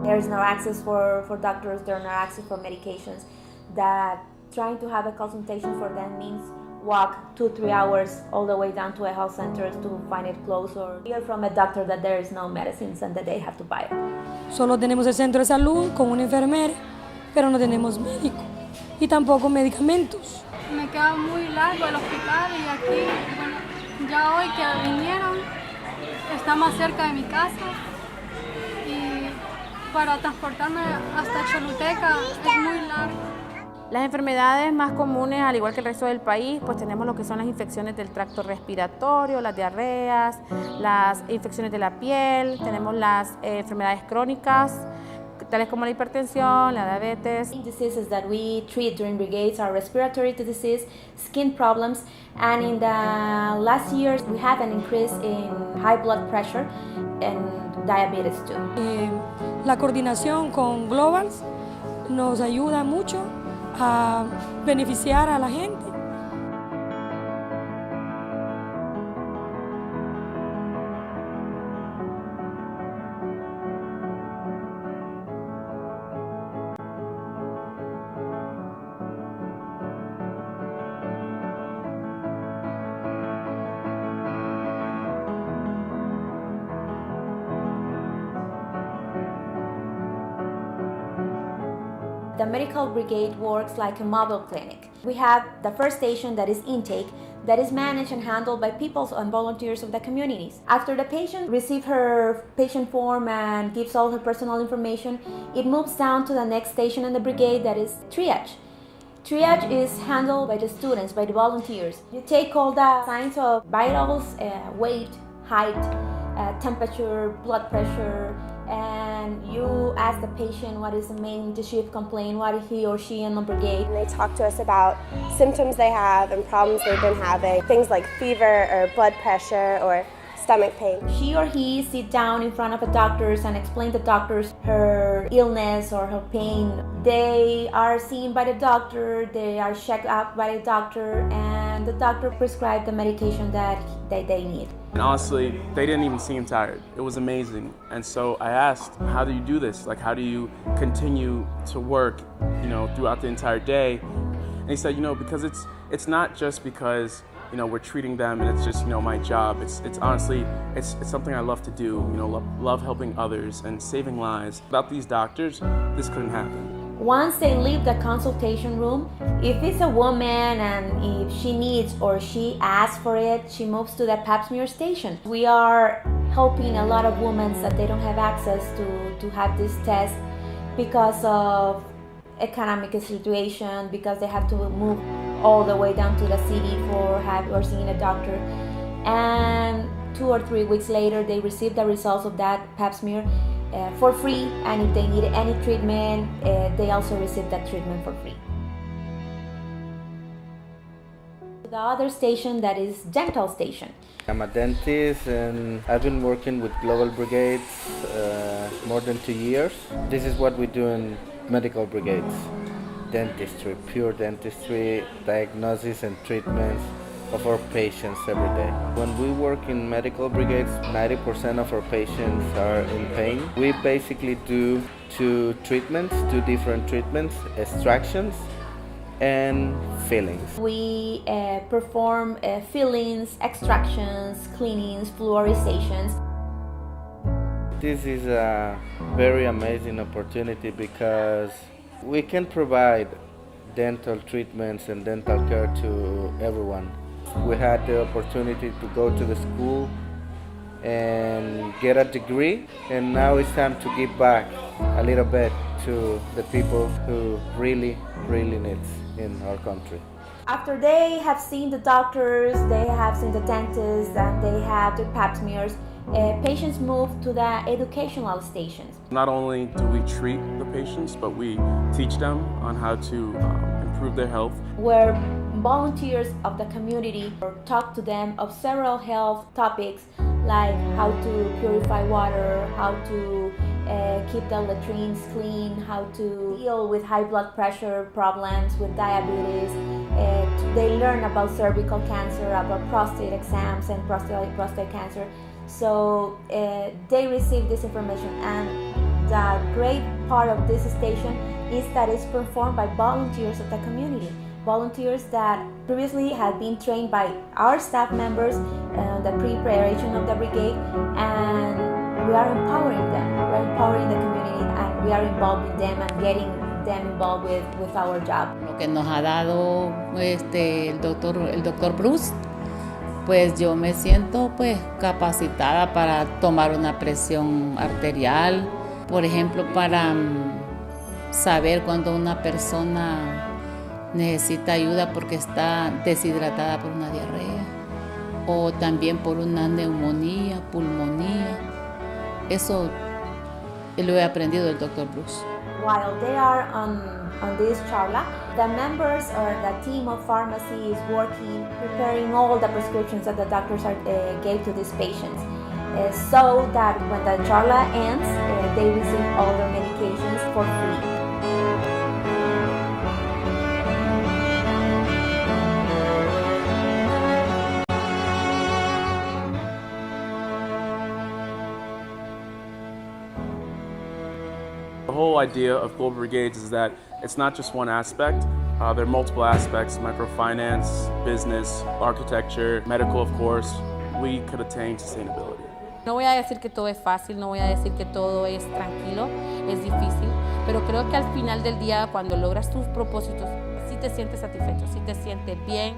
There's no access for doctors, there's no access for medications. That trying to have a consultation for them means walk 2-3 hours all the way down to a health center to find it close, or hear from a doctor that there is no medicines and that they have to buy it. Solo tenemos el centro de salud con una enfermera, pero no tenemos médico y tampoco medicamentos. Me queda muy largo el hospital y aquí, bueno, ya hoy que vinieron, está más cerca de mi casa y para transportarme hasta Choluteca es muy largo. Las enfermedades más comunes, al igual que el resto del país, pues tenemos lo que son las infecciones del tracto respiratorio, las diarreas, las infecciones de la piel, tenemos las enfermedades crónicas, tales como la hipertensión, la diabetes. Diseases that we treat during brigades are respiratory disease, skin problems, and in the last years we have an increase in high blood pressure and diabetes too. La coordinación con Globals nos ayuda mucho a beneficiar a la gente. The Medical Brigade works like a mobile clinic. We have the first station that is intake, that is managed and handled by people and volunteers of the communities. After the patient receives her patient form and gives all her personal information, it moves down to the next station in the brigade, that is triage. Triage is handled by the students, by the volunteers. You take all the signs of vitals, weight, height, temperature, blood pressure, and you ask the patient what is the main issue of complaint, what is he or she in the brigade. And they talk to us about symptoms they have and problems they've been having, things like fever or blood pressure or stomach pain. She or he sit down in front of the doctors and explain to the doctors her illness or her pain. They are seen by the doctor, they are checked out by the doctor, and the doctor prescribes the medication that they need. And honestly, they didn't even seem tired. It was amazing. And so I asked, how do you do this? Like, how do you continue to work, throughout the entire day? And he said, because it's not just because, we're treating them and it's just, my job. It's honestly, it's something I love to do, love helping others and saving lives. Without these doctors, this couldn't happen. Once they leave the consultation room, if it's a woman and if she needs or she asks for it, she moves to the pap smear station. We are helping a lot of women that they don't have access to have this test because of economic situation, because they have to move all the way down to the city for seeing a doctor. And 2 or 3 weeks later, they receive the results of that pap smear for free, and if they need any treatment, they also receive that treatment for free. The other station, that is dental station. I'm a dentist and I've been working with Global Brigades more than 2 years. This is what we do in Medical Brigades. Dentistry, pure dentistry, diagnosis and treatments of our patients every day. When we work in Medical Brigades, 90% of our patients are in pain. We basically do two different treatments, extractions and fillings. We perform fillings, extractions, cleanings, fluorizations. This is a very amazing opportunity because we can provide dental treatments and dental care to everyone. We had the opportunity to go to the school and get a degree, and now it's time to give back a little bit to the people who really need in our country. After they have seen the doctors, they have seen the dentists, and they have the pap smears, patients move to the educational stations. Not only do we treat the patients, but we teach them on how to improve their health. Where volunteers of the community talk to them of several health topics, like how to purify water, how to keep the latrines clean, how to deal with high blood pressure problems, with diabetes. They learn about cervical cancer, about prostate exams and prostate cancer. So they receive this information, and the great part of this station is that it's performed by volunteers of the community. Volunteers that previously had been trained by our staff members, the pre-preparation of the brigade, and we are empowering them. We're empowering the community, and we are involved with them and getting them involved with our job. Lo que nos ha dado el doctor Bruce, pues yo me siento pues capacitada para tomar una presión arterial, por ejemplo, para saber cuando una persona necesita ayuda porque está deshidratada por una diarrea o también por una neumonía, pulmonía. Eso lo he aprendido del Dr. Bruce. While they are on this charla, the members or the team of pharmacy is working, preparing all the prescriptions that the doctors gave to these patients, so that when the charla ends, they receive all their medications for free. The whole idea of Global Brigades is that it's not just one aspect. There are multiple aspects: microfinance, business, architecture, medical, of course. We could attain sustainability. No voy a decir que todo es fácil, no voy a decir que todo es tranquilo, es difícil, pero creo que al final del día, cuando logras tus propósitos, sí te sientes satisfecho, sí te sientes bien,